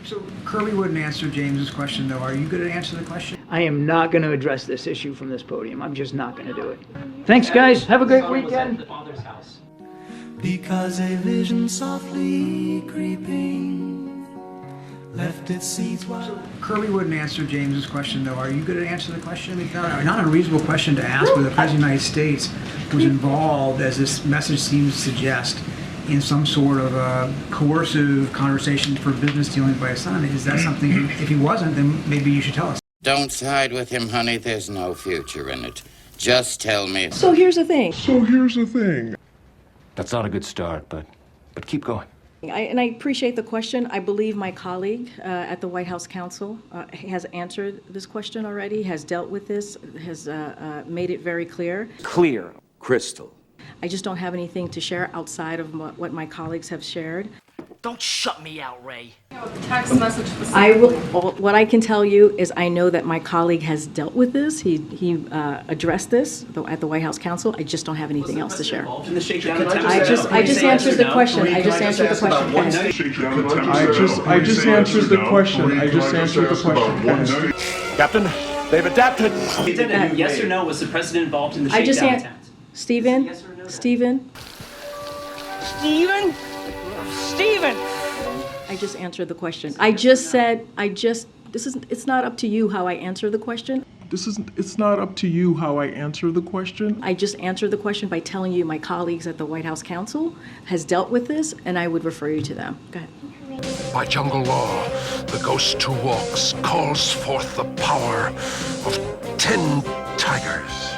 So Kirby wouldn't answer James's question, though. Are you going to answer the question? I am not going to address this issue from this podium. I'm just not going to do it. Thanks, guys. Have a great weekend. The Father's house. Because a vision softly creeping left its seeds while... Kirby wouldn't answer James's question, though. Are you going to answer the question? It's not a reasonable question to ask where the President of the United States was involved, as this message seems to suggest, in some sort of a coercive conversation for business dealings by his son. Is that something, if he wasn't, then maybe you should tell us. Don't side with him, honey. There's no future in it. Just tell me. So here's the thing. That's not a good start, but keep going. I appreciate the question. I believe my colleague at the White House Counsel has answered this question already, has dealt with this, has made it very clear. Clear. Crystal. I just don't have anything to share outside of what my colleagues have shared. Don't shut me out, Ray. Text message. What I can tell you is I know that my colleague has dealt with this. He addressed this at the White House Counsel. I just don't have anything else to share. In the shakedown attempt? I just answered the question. I just answered the question. I just answered the question. I just answered the question. Captain, they've adapted. Yes or no, was the president involved in the I just shakedown attempt? Stephen? Yes or no? Stephen? Steven? Steven! I just answered the question. I just said, it's not up to you how I answer the question. It's not up to you how I answer the question. I just answered the question by telling you my colleagues at the White House Counsel has dealt with this, and I would refer you to them. Go ahead. By jungle law, the ghost who walks calls forth the power of 10 tigers.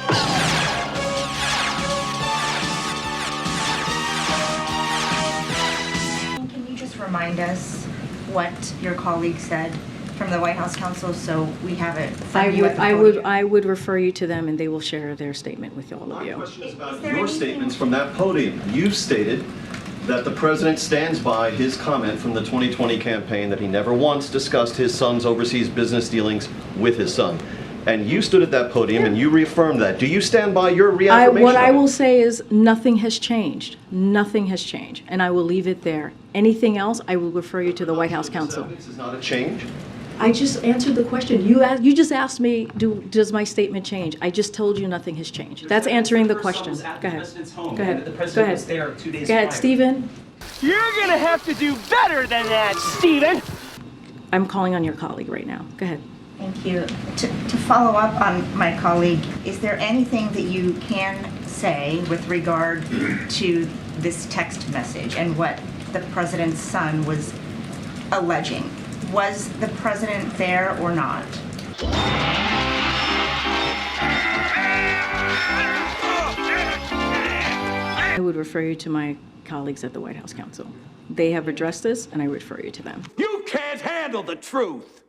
Can you just remind us what your colleague said from the White House Counsel so we have it from you at the podium? I would refer you to them, and they will share their statement with all of you. My question is about your statements from that podium. You've stated that the president stands by his comment from the 2020 campaign that he never once discussed his son's overseas business dealings with his son. And you stood at that podium and you reaffirmed that. Do you stand by your reaffirmation? What I will say is nothing has changed. Nothing has changed, and I will leave it there. Anything else, I will refer you to the White House Counsel. This is not a change? I just answered the question. You just asked me, does my statement change? I just told you nothing has changed. That's answering the question. Go ahead. Go ahead. The president was there 2 days Go ahead, prior. Stephen. You're gonna have to do better than that, Stephen! I'm calling on your colleague right now. Go ahead. Thank you. To follow up on my colleague, is there anything that you can say with regard to this text message and what the president's son was alleging? Was the president there or not? I would refer you to my colleagues at the White House Counsel. They have addressed this, and I refer you to them. You can't handle the truth.